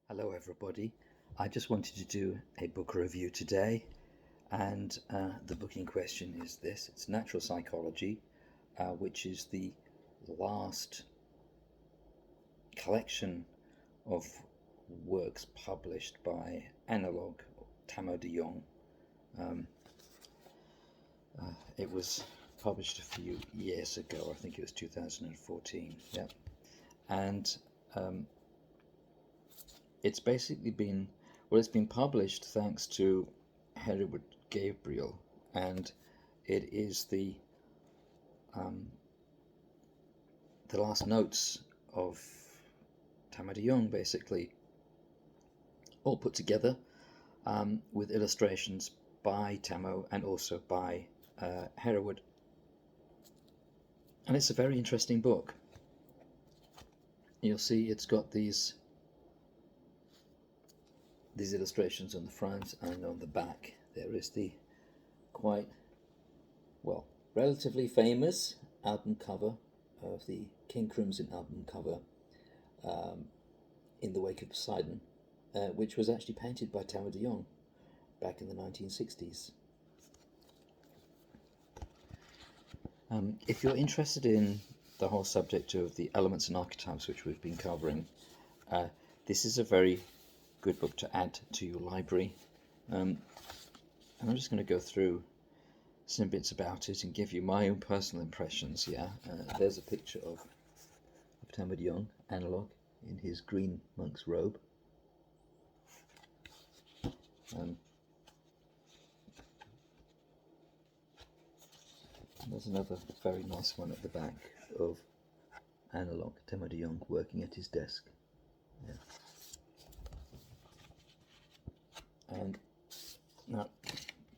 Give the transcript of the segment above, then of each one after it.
Hello, everybody. I just wanted to do a book review today, and the book in question is this. It's Natural Psychology, which is the last collection of works published by Analog, Tamo de Jong. Um, it was published a few years ago. I think it was 2014. Yeah, and it's basically it's been published thanks to Hereward Gabriel, and it is um, the last notes of Tamo de Jong, basically, all put together with illustrations by Tamo and also by Hereward. And it's a very interesting book. You'll see it's got these illustrations on the front, and on the back there is the quite, well, relatively famous album cover of the King Crimson album cover, In the Wake of Poseidon, which was actually painted by Tamo de Jong back in the 1960s. If you're interested in the whole subject of the elements and archetypes which we've been covering, this is a very good book to add to your library. And I'm just going to go through some bits about it and give you my own personal impressions. There's a picture of Tamo de Jong, Analog, in his green monk's robe. There's another very nice one at the back of Analog, Tamo de Jong, working at his desk. Yeah. And now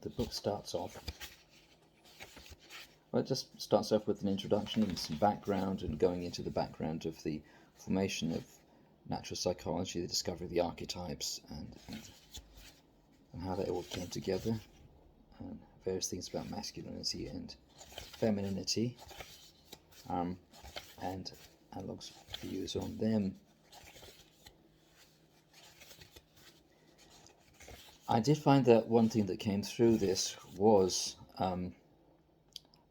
the book starts off. Well, it just starts off with an introduction and some background, and going into the background of the formation of natural psychology, the discovery of the archetypes, and how they all came together, and various things about masculinity and femininity, and Analog's views on them. I did find that one thing that came through this was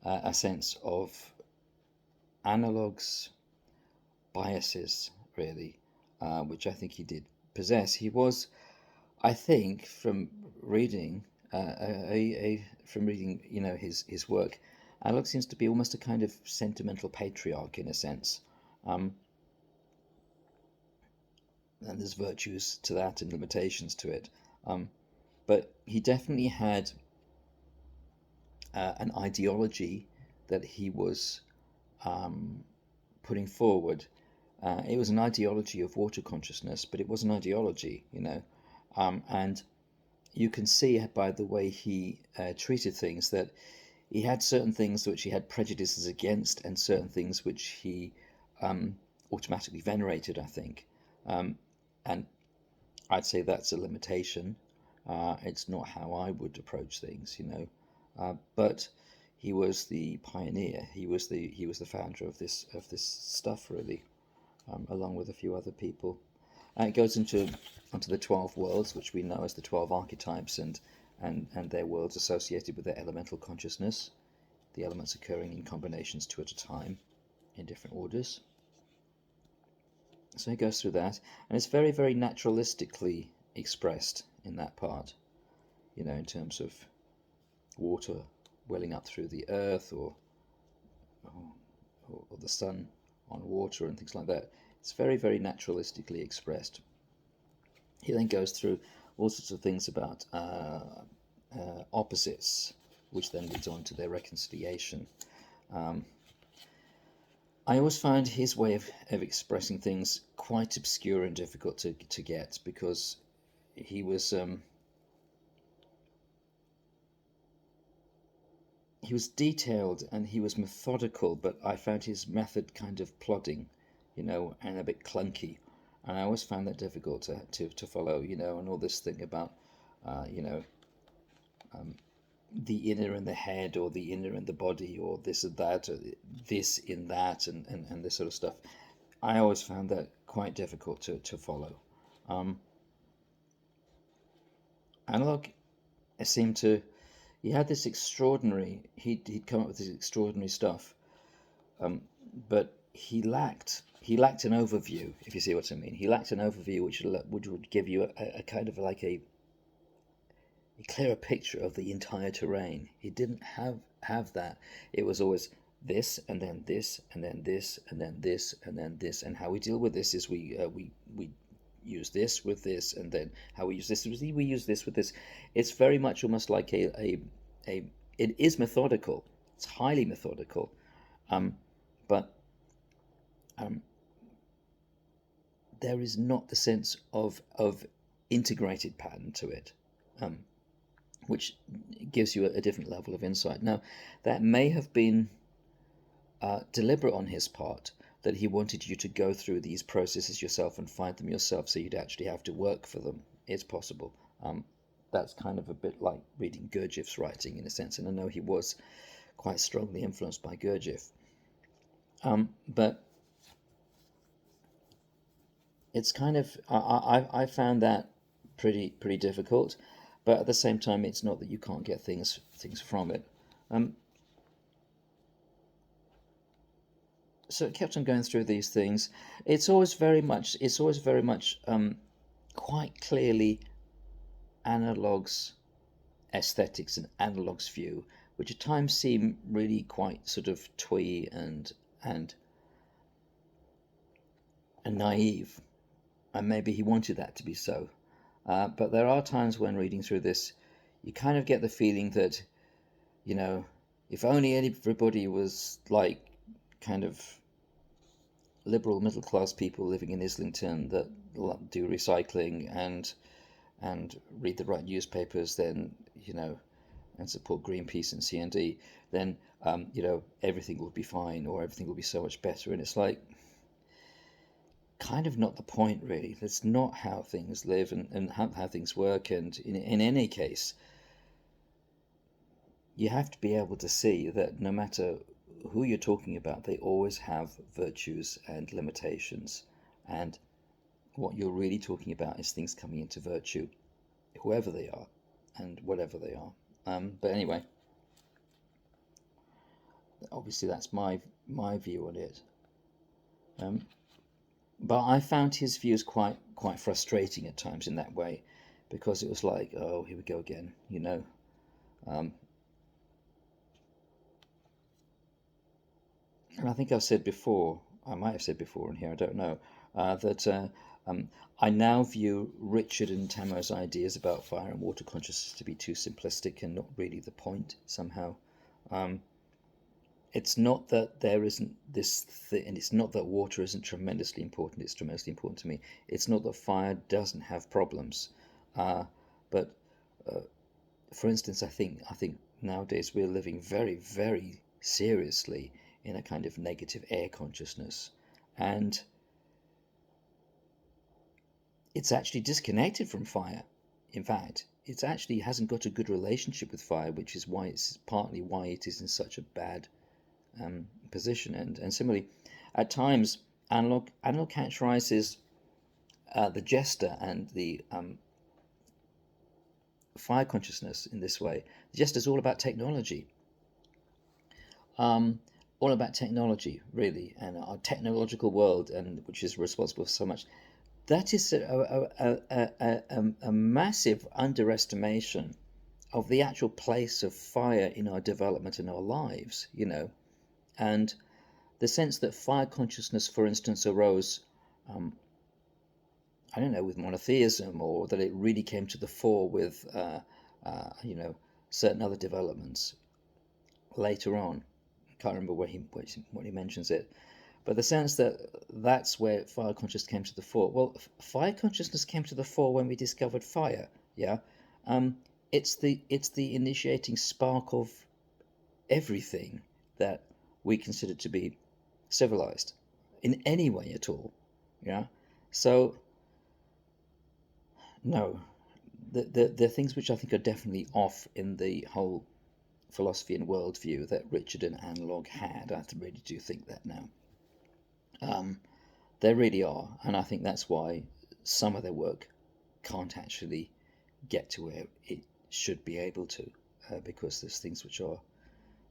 a sense of Analog's biases, really, which I think he did possess. He was, I think, from reading, his work, Analog seems to be almost a kind of sentimental patriarch in a sense. And there's virtues to that and limitations to it. But he definitely had an ideology that he was putting forward. It was an ideology of water consciousness, but it was an ideology, and you can see by the way he treated things that he had certain things which he had prejudices against, and certain things which he automatically venerated, I think. And I'd say that's a limitation. It's not how I would approach things, but he was the pioneer. He was the founder of this stuff, really, along with a few other people. And it goes onto the 12 worlds, which we know as the 12 archetypes, and their worlds associated with their elemental consciousness, the elements occurring in combinations two at a time, in different orders. So he goes through that, and it's very, very naturalistically expressed in that part, in terms of water welling up through the earth, or the sun on water and things like that. It's very, very naturalistically expressed. He then goes through all sorts of things about opposites, which then leads on to their reconciliation. I always find his way of expressing things quite obscure and difficult to get, because he was detailed and he was methodical, but I found his method kind of plodding, and a bit clunky, and I always found that difficult to follow, and all this thing about the inner in the head, or the inner in the body, or this and that, or this in that, and this sort of stuff. I always found that quite difficult to follow. Analog seemed to, he had this extraordinary, he'd come up with this extraordinary stuff, um, but he lacked an overview, if you see what I mean. He lacked an overview which would give you a kind of like a clearer picture of the entire terrain. He didn't have that. It was always this and then this and then this and then this and then this, and how we deal with this is we use this with this, and then how we use this is we use this with this. It's very much almost like a it is methodical. It's highly methodical, um, but um, there is not the sense of integrated pattern to it. Um, which gives you a different level of insight. Now, that may have been deliberate on his part, that he wanted you to go through these processes yourself and find them yourself, so you'd actually have to work for them. It's possible. That's kind of a bit like reading Gurdjieff's writing in a sense, and I know he was quite strongly influenced by Gurdjieff. But it's kind of I found that pretty difficult, but at the same time, it's not that you can't get things from it. Um, so it kept on going through these things. It's always very much quite clearly Analog's aesthetics and Analog's view, which at times seem really quite sort of twee and naive, and maybe he wanted that to be so. But there are times when reading through this, you kind of get the feeling that, you know, if only everybody was like kind of liberal middle class people living in Islington that do recycling and read the right newspapers, then, you know, and support Greenpeace and CND, then everything will be fine, or everything will be so much better. And it's like, kind of not the point, really. That's not how things live and how things work. And in any case, you have to be able to see that no matter who you're talking about, they always have virtues and limitations. And what you're really talking about is things coming into virtue, whoever they are and whatever they are. But anyway, obviously that's my view on it. Um, but I found his views quite frustrating at times in that way, because it was like, oh, here we go again, you know. Um, and I think I've said before, I might have said before in here, I don't know, that I now view Richard and Tamo's ideas about fire and water consciousness to be too simplistic and not really the point somehow. It's not that there isn't this thing, and it's not that water isn't tremendously important. It's tremendously important to me. It's not that fire doesn't have problems, but for instance, I think nowadays we're living very seriously in a kind of negative air consciousness, and it's actually disconnected from fire. In fact, it actually hasn't got a good relationship with fire, which is why it's partly why it is in such a bad position. And similarly, at times, analog characterizes the jester and the fire consciousness in this way. The jester is all about technology, um, all about technology, really, and our technological world, and which is responsible for so much. That is a massive underestimation of the actual place of fire in our development and our lives, you know. And the sense that fire consciousness, for instance, arose, um, I don't know, with monotheism, or that it really came to the fore with, certain other developments later on. I can't remember where what he mentions it, but the sense that that's where fire consciousness came to the fore. Well, fire consciousness came to the fore when we discovered fire. Yeah, it's the initiating spark of everything that we consider to be civilized in any way at all. Yeah, so no, the things which I think are definitely off in the whole philosophy and worldview that Richard and Analog had. I really do think that now. Um, they really are, and I think that's why some of their work can't actually get to where it should be able to, because there's things which are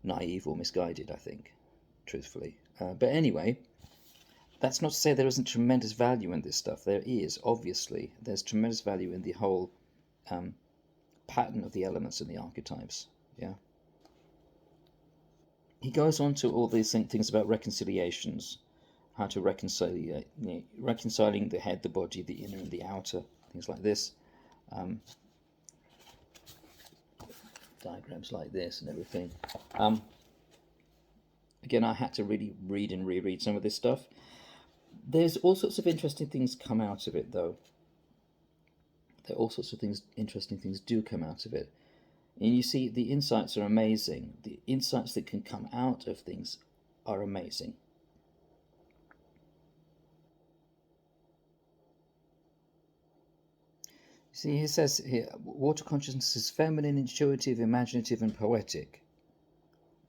naive or misguided, I think, truthfully. But anyway, that's not to say there isn't tremendous value in this stuff. There is, obviously. There's tremendous value in the whole pattern of the elements and the archetypes. Yeah. He goes on to all these things about reconciliations, how to reconciling the head, the body, the inner and the outer, things like this. Diagrams like this and everything. Again, I had to really read and reread some of this stuff. There's all sorts of interesting things come out of it, though. There are all sorts of interesting things do come out of it. And you see, the insights are amazing. The insights that can come out of things are amazing. See, he says here, water consciousness is feminine, intuitive, imaginative, and poetic.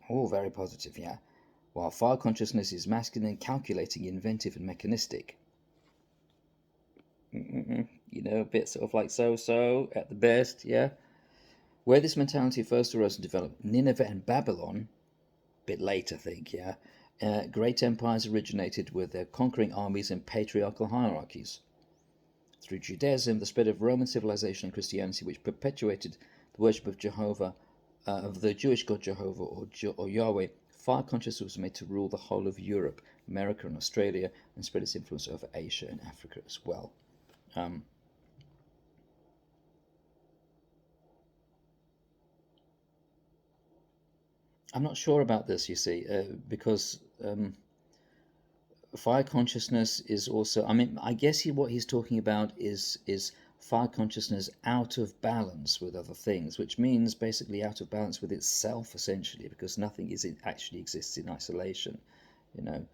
All very positive, yeah. While fire consciousness is masculine, calculating, inventive, and mechanistic. You know, a bit sort of like so at the best, yeah. Where this mentality first arose and developed, Nineveh and Babylon, a bit late, I think, yeah. Great empires originated with their conquering armies and patriarchal hierarchies. Through Judaism, the spread of Roman civilization and Christianity, which perpetuated the worship of Jehovah, of the Jewish god Jehovah or Yahweh, fire consciousness was made to rule the whole of Europe, America, and Australia, and spread its influence over Asia and Africa as well. I'm not sure about this, you see, because fire consciousness is also, I mean, I guess what he's talking about is fire consciousness out of balance with other things, which means basically out of balance with itself, essentially, because nothing actually exists in isolation, you know.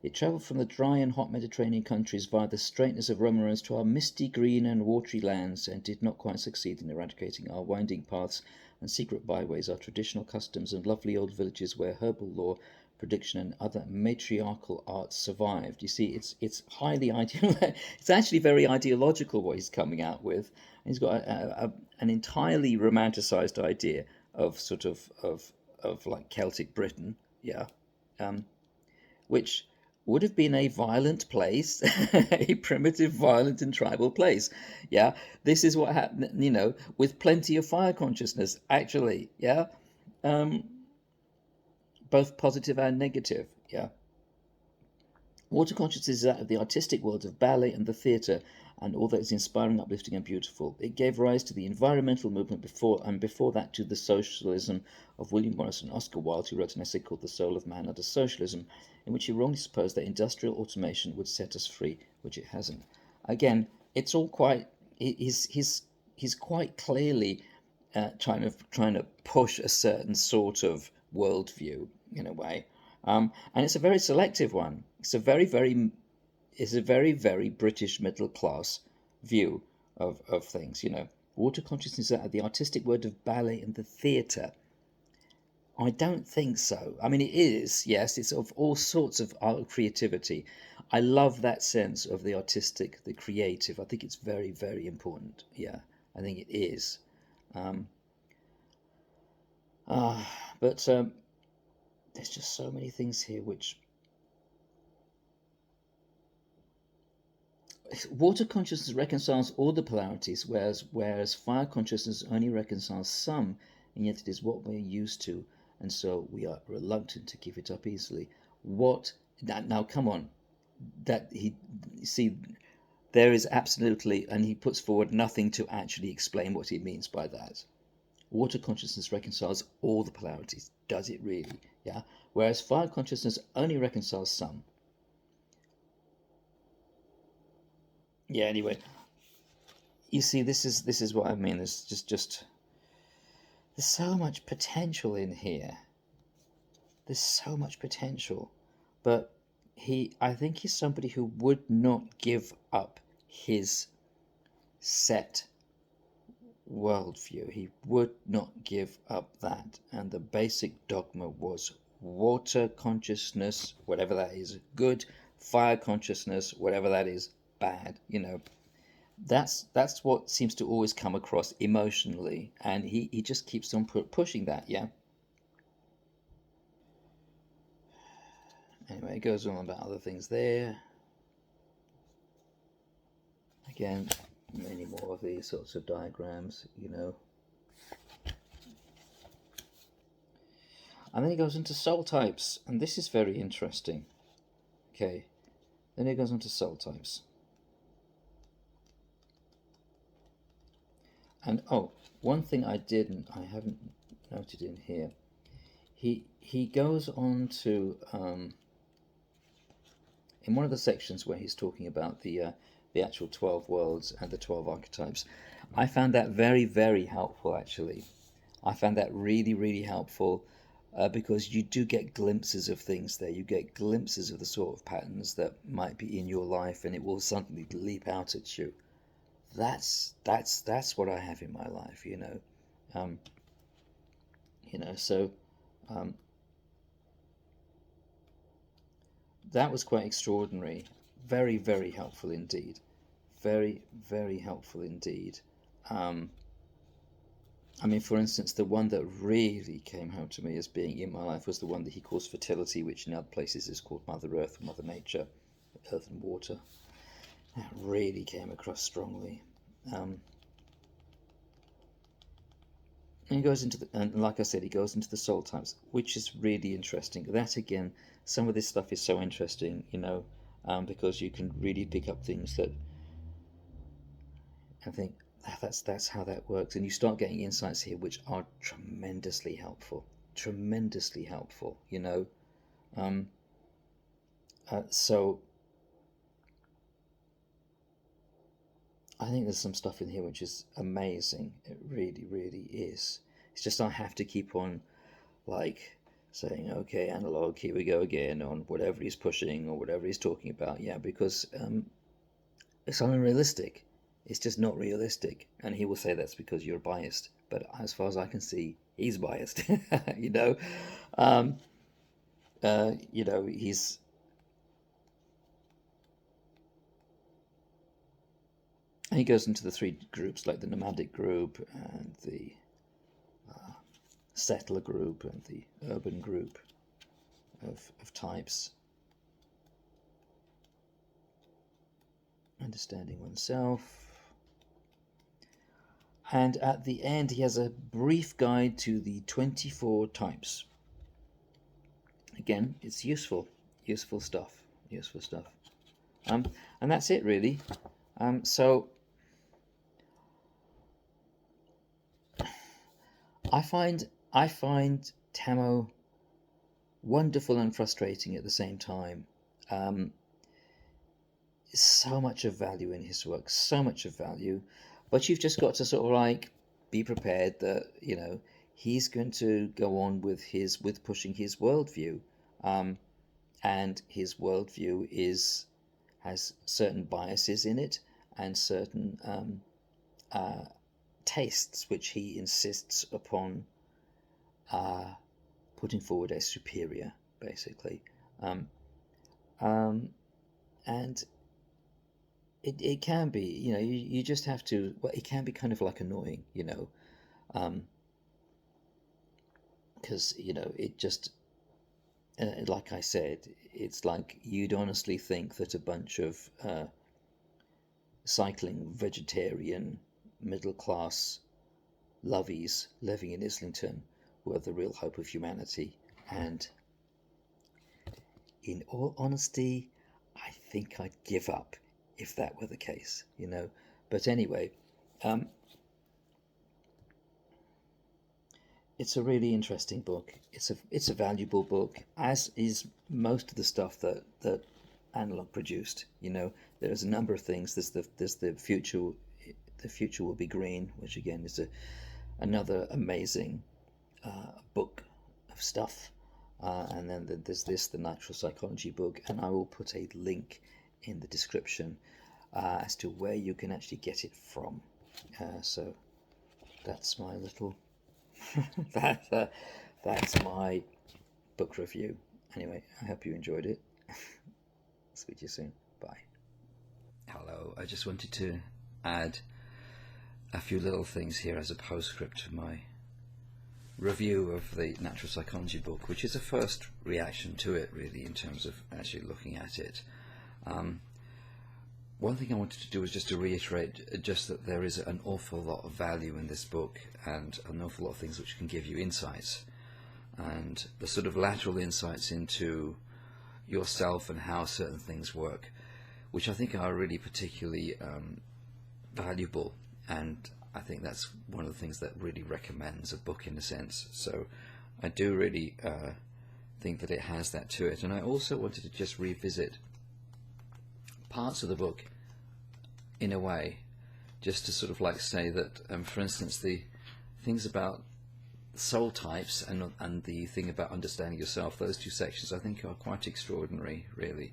It travelled from the dry and hot Mediterranean countries via the straightness of Roman roads to our misty green and watery lands, and did not quite succeed in eradicating our winding paths and secret byways, our traditional customs and lovely old villages where herbal lore, prediction and other matriarchal arts survived. You see, it's highly ideal. It's actually very ideological what he's coming out with. He's got an entirely romanticized idea of sort of like Celtic Britain, yeah, which would have been a violent place, a primitive, violent, and tribal place. Yeah, this is what happened, you know, with plenty of fire consciousness, actually. Yeah, both positive and negative. Yeah. Water consciousness is that of the artistic world of ballet and the theatre, and all that is inspiring, uplifting, and beautiful. It gave rise to the environmental movement before that to the socialism of William Morris and Oscar Wilde, who wrote an essay called The Soul of Man Under Socialism, in which he wrongly supposed that industrial automation would set us free, which it hasn't. Again, it's all quite. He's quite clearly trying to push a certain sort of worldview in a way, and it's a very selective one. It's a very British middle class view of things. You know, water consciousness is the artistic word of ballet and the theatre. I don't think so. I mean, it is, yes, it's of all sorts of art creativity. I love that sense of the artistic, the creative. I think it's very important. Yeah, I think it is. Um, but there's just so many things here which water consciousness reconciles all the polarities, whereas fire consciousness only reconciles some, and yet it is what we're used to, and so we are reluctant to give it up easily. What now? Come on, that he see there is absolutely, and he puts forward nothing to actually explain what he means by that. Water consciousness reconciles all the polarities. Does it really? Yeah. Whereas fire consciousness only reconciles some. Yeah. Anyway, you see, this is what I mean. There's just there's so much potential in here. There's so much potential, but I think he's somebody who would not give up his set worldview. He would not give up that, and the basic dogma was water consciousness, whatever that is, good, fire consciousness, whatever that is, bad. You know, that's what seems to always come across emotionally, and he just keeps on pushing that. Yeah. Anyway, it goes on about other things there. Again, many more of these sorts of diagrams, you know. And then he goes into soul types, and this is very interesting. Okay, then he goes into soul types. And oh, one thing I haven't noted in here. He goes on to in one of the sections where he's talking about the actual 12 worlds and the 12 archetypes. I found that very, very helpful, actually. I found that really, really helpful because you do get glimpses of things there. You get glimpses of the sort of patterns that might be in your life, and it will suddenly leap out at you. That's what I have in my life, you know. Um, so um, that was quite extraordinary. Very, very helpful indeed. Very, very helpful indeed. Um, I mean, for instance, the one that really came home to me as being in my life was the one that he calls fertility, which in other places is called Mother Earth, Mother Nature, Earth and Water. That really came across strongly. And he goes into and like I said, he goes into the soul types, which is really interesting. That again, some of this stuff is so interesting, you know, because you can really pick up things that I think that's how that works, and you start getting insights here which are tremendously helpful, tremendously helpful. You know, um, so I think there's some stuff in here which is amazing. It really, really is. It's just I have to keep on like saying, okay, analog, here we go again on whatever he's pushing or whatever he's talking about. Yeah, because it's unrealistic. It's just not realistic. And he will say that's because you're biased. But as far as I can see, he's biased. you know, um, he's. And he goes into the three groups, like the nomadic group and the settler group and the urban group of types. Understanding oneself. And at the end, he has a brief guide to the 24 types. Again, it's useful stuff, useful stuff. And that's it really. So I find Tammo wonderful and frustrating at the same time. So much of value in his work, so much of value, but you've just got to sort of like be prepared that he's going to go on with pushing his worldview, and his worldview has certain biases in it and certain tastes which he insists upon putting forward as superior, basically. Um, um, and it can be, you just have to, well, it can be kind of like annoying, because, it just, like I said, it's like you'd honestly think that a bunch of cycling vegetarian middle class lovies living in Islington were the real hope of humanity. And in all honesty, I think I'd give up if that were the case, But anyway, it's a really interesting book. It's a valuable book, as is most of the stuff that Analog produced. There's a number of things. There's the future. The future will be green, which again is another amazing book of stuff. And then there's the natural psychology book, and I will put a link in the description as to where you can actually get it from. So that's my little that's my book review. Anyway, I hope you enjoyed it. Speak to you soon. Bye. Hello. I just wanted to add a few little things here as a postscript to my review of the Natural Psychology book, which is a first reaction to it, really, in terms of actually looking at it. One thing I wanted to do was just to reiterate just that there is an awful lot of value in this book, and an awful lot of things which can give you insights, and the sort of lateral insights into yourself and how certain things work, which I think are really particularly valuable, and I think that's one of the things that really recommends a book in a sense. So I do really think that it has that to it. And I also wanted to just revisit parts of the book in a way, just to sort of like say that, for instance, the things about soul types and the thing about understanding yourself, those two sections I think are quite extraordinary, really.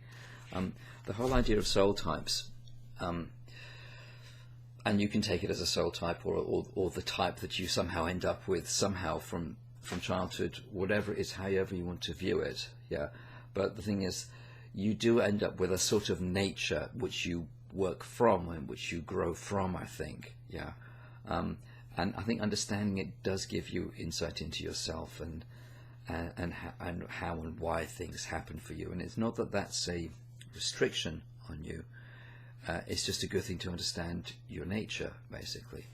The whole idea of soul types, and you can take it as a soul type or the type that you somehow end up with somehow from childhood, whatever it is, however you want to view it, yeah. But the thing is, you do end up with a sort of nature which you work from and which you grow from, I think, yeah. And I think understanding it does give you insight into yourself and how and why things happen for you. And it's not that that's a restriction on you. It's just a good thing to understand your nature, basically.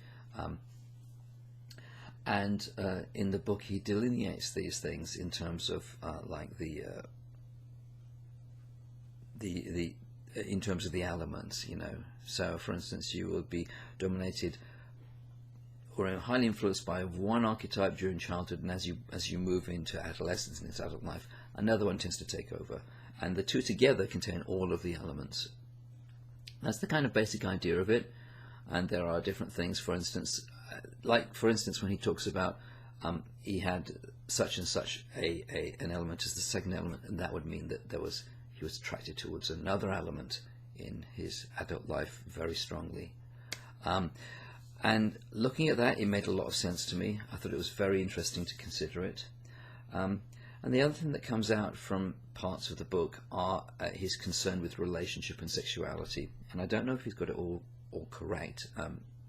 And in the book, he delineates these things in terms of like in terms of the elements, you know. So, for instance, you will be dominated or highly influenced by one archetype during childhood, and as you move into adolescence and into adult life, another one tends to take over, and the two together contain all of the elements. That's the kind of basic idea of it, and there are different things. For instance, when he talks about he had such and such an element as the second element, and that would mean that he was attracted towards another element in his adult life very strongly. And looking at that, it made a lot of sense to me. I thought it was very interesting to consider it. And the other thing that comes out from parts of the book are his concern with relationship and sexuality. And I don't know if he's got it all correct.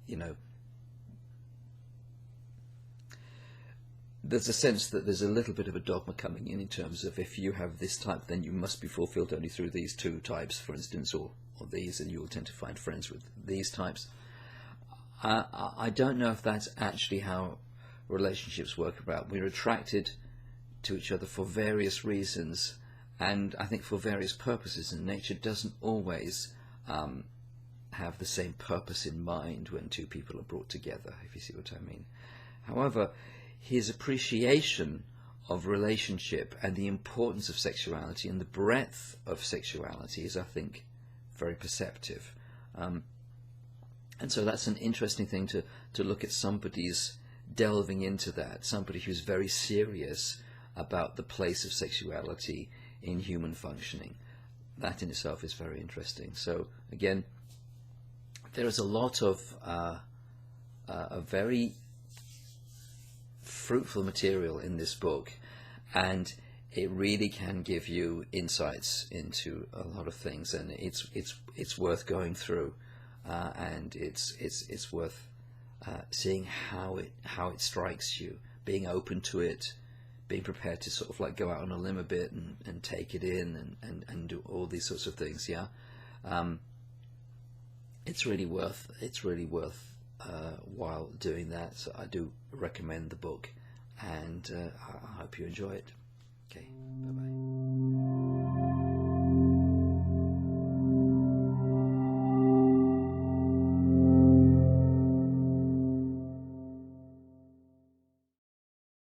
You know, there's a sense that there's a little bit of a dogma coming in terms of if you have this type, then you must be fulfilled only through these two types, for instance, or these, and you will tend to find friends with these types. I don't know if that's actually how relationships work about. We're attracted to each other for various reasons, and I think for various purposes, and nature doesn't always have the same purpose in mind when two people are brought together, if you see what I mean. However, his appreciation of relationship and the importance of sexuality and the breadth of sexuality is, I think, very perceptive. And so that's an interesting thing to look at somebody's delving into that, somebody who's very serious about the place of sexuality in human functioning. That in itself is very interesting. So again, there is a lot of a very fruitful material in this book, and it really can give you insights into a lot of things, and it's worth going through, and it's worth seeing how it strikes you, being open to it, being prepared to sort of like go out on a limb a bit and take it in and do all these sorts of things. Yeah, it's really worth while doing that. So I do recommend the book, and I hope you enjoy it. Okay, bye bye.